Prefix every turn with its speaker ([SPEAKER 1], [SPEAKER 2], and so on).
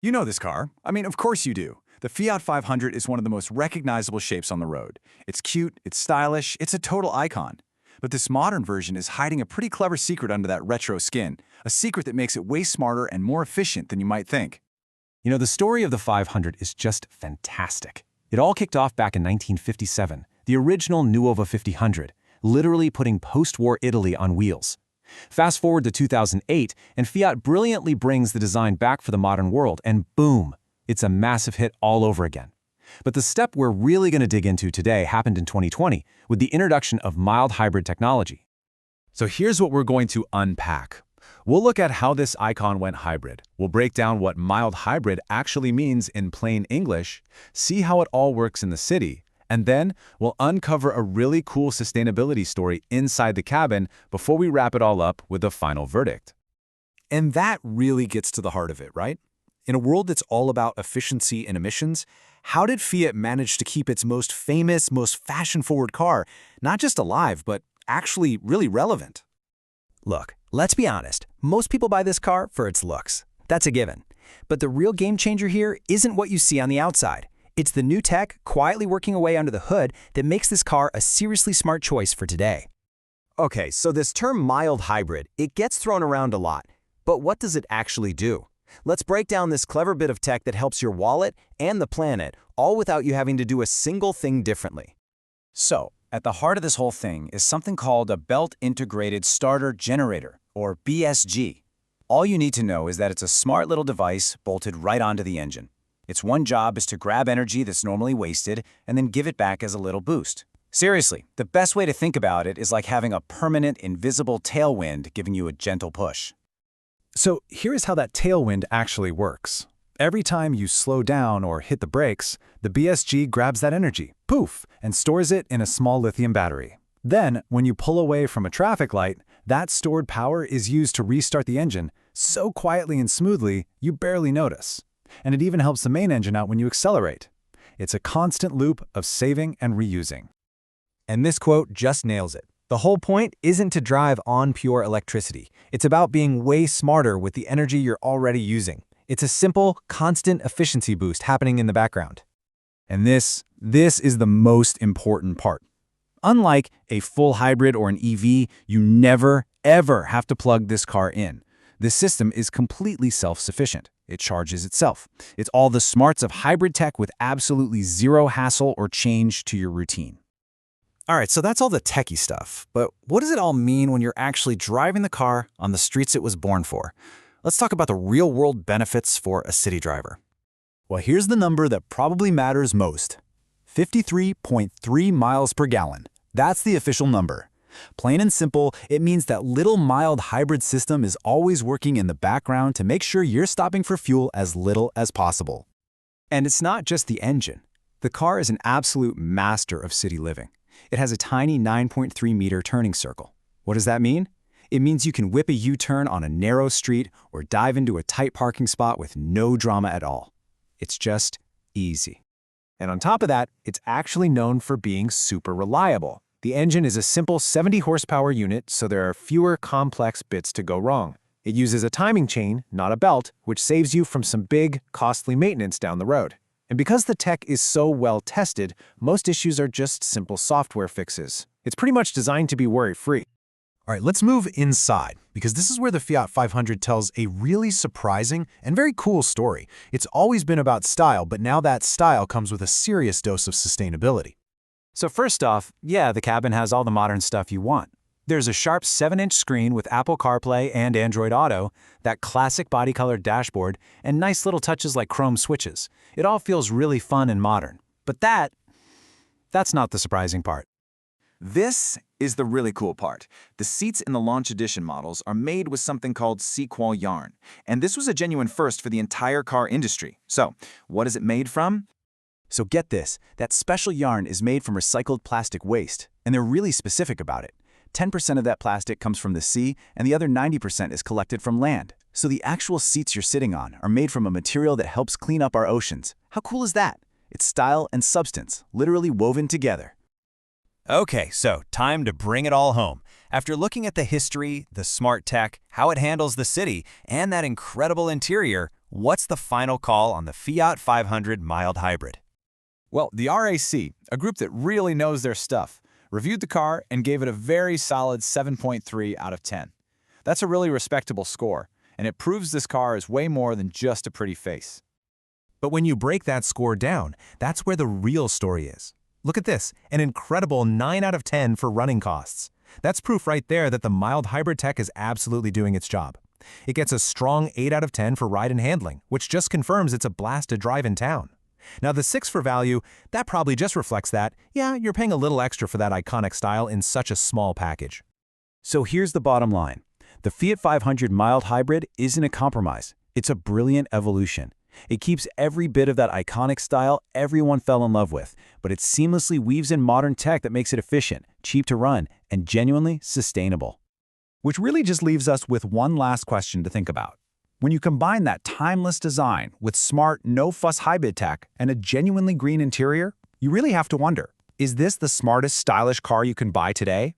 [SPEAKER 1] You know this car. I mean, of course you do. The Fiat 500 is one of the most recognizable shapes on the road. It's cute, it's stylish, it's a total icon. But this modern version is hiding a pretty clever secret under that retro skin, a secret that makes it way smarter and more efficient than you might think.
[SPEAKER 2] You know, the story of the 500 is just fantastic. It all kicked off back in 1957, the original Nuova 500, literally putting post-war Italy on wheels. Fast forward to 2008, and Fiat brilliantly brings the design back for the modern world, and boom, it's a massive hit all over again. But the step we're really going to dig into today happened in 2020 with the introduction of mild hybrid technology.
[SPEAKER 1] So here's what we're going to unpack. We'll look at how this icon went hybrid. We'll break down what mild hybrid actually means in plain English, see how it all works in the city, and then we'll uncover a really cool sustainability story inside the cabin before we wrap it all up with a final verdict.
[SPEAKER 3] And that really gets to the heart of it, right? In a world that's all about efficiency and emissions, how did Fiat manage to keep its most famous, most fashion-forward car not just alive, but actually really relevant?
[SPEAKER 4] Look, let's be honest. Most people buy this car for its looks. That's a given. But the real game changer here isn't what you see on the outside. It's the new tech quietly working away under the hood that makes this car a seriously smart choice for today.
[SPEAKER 5] Okay, so this term mild hybrid, it gets thrown around a lot. But what does it actually do? Let's break down this clever bit of tech that helps your wallet and the planet, all without you having to do a single thing differently.
[SPEAKER 1] So, at the heart of this whole thing is something called a Belt Integrated Starter Generator, or BSG. All you need to know is that it's a smart little device bolted right onto the engine. Its one job is to grab energy that's normally wasted and then give it back as a little boost. Seriously, the best way to think about it is like having a permanent, invisible tailwind giving you a gentle push.
[SPEAKER 3] So here's how that tailwind actually works. Every time you slow down or hit the brakes, the BSG grabs that energy, poof, and stores it in a small lithium battery. Then, when you pull away from a traffic light, that stored power is used to restart the engine so quietly and smoothly you barely notice. And it even helps the main engine out when you accelerate. It's a constant loop of saving and reusing.
[SPEAKER 5] And this quote just nails it. The whole point isn't to drive on pure electricity. It's about being way smarter with the energy you're already using. It's a simple, constant efficiency boost happening in the background.
[SPEAKER 1] And this is the most important part. Unlike a full hybrid or an EV, you never, ever have to plug this car in. This system is completely self-sufficient. It charges itself. It's all the smarts of hybrid tech with absolutely zero hassle or change to your routine.
[SPEAKER 3] All right, so that's all the techie stuff. But what does it all mean when you're actually driving the car on the streets it was born for? Let's talk about the real-world benefits for a city driver. Well, here's the number that probably matters most. 53.3 miles per gallon. That's the official number. Plain and simple, it means that little mild hybrid system is always working in the background to make sure you're stopping for fuel as little as possible. And it's not just the engine. The car is an absolute master of city living. It has a tiny 9.3-meter turning circle. What does that mean? It means you can whip a U-turn on a narrow street or dive into a tight parking spot with no drama at all. It's just easy. And on top of that, it's actually known for being super reliable. The engine is a simple 70 horsepower unit, so there are fewer complex bits to go wrong. It uses a timing chain, not a belt, which saves you from some big, costly maintenance down the road. And because the tech is so well tested, most issues are just simple software fixes. It's pretty much designed to be worry-free. All right, let's move inside, because this is where the Fiat 500 tells a really surprising and very cool story. It's always been about style, but now that style comes with a serious dose of sustainability. So first off, yeah, the cabin has all the modern stuff you want. There's a sharp 7-inch screen with Apple CarPlay and Android Auto, that classic body-colored dashboard, and nice little touches like chrome switches. It all feels really fun and modern. But that's not the surprising part.
[SPEAKER 1] This is the really cool part. The seats in the Launch Edition models are made with something called sequal yarn, and this was a genuine first for the entire car industry. So, what is it made from? So get this, that special yarn is made from recycled plastic waste, and they're really specific about it. 10% of that plastic comes from the sea, and the other 90% is collected from land. So the actual seats you're sitting on are made from a material that helps clean up our oceans. How cool is that? It's style and substance, literally woven together.
[SPEAKER 5] Okay, so time to bring it all home. After looking at the history, the smart tech, how it handles the city, and that incredible interior,
[SPEAKER 3] what's the final call on the Fiat 500 mild hybrid?
[SPEAKER 2] Well, the RAC, a group that really knows their stuff, reviewed the car and gave it a very solid 7.3 out of 10. That's a really respectable score, and it proves this car is way more than just a pretty face.
[SPEAKER 6] But when you break that score down, that's where the real story is. Look at this, an incredible 9 out of 10 for running costs. That's proof right there that the mild hybrid tech is absolutely doing its job. It gets a strong 8 out of 10 for ride and handling, which just confirms it's a blast to drive in town. Now the 6 for value, that probably just reflects that, yeah, you're paying a little extra for that iconic style in such a small package.
[SPEAKER 3] So here's the bottom line. The Fiat 500 mild hybrid isn't a compromise. It's a brilliant evolution. It keeps every bit of that iconic style everyone fell in love with, but it seamlessly weaves in modern tech that makes it efficient, cheap to run, and genuinely sustainable.
[SPEAKER 7] Which really just leaves us with one last question to think about. When you combine that timeless design with smart, no-fuss hybrid tech and a genuinely green interior, you really have to wonder, is this the smartest, stylish car you can buy today?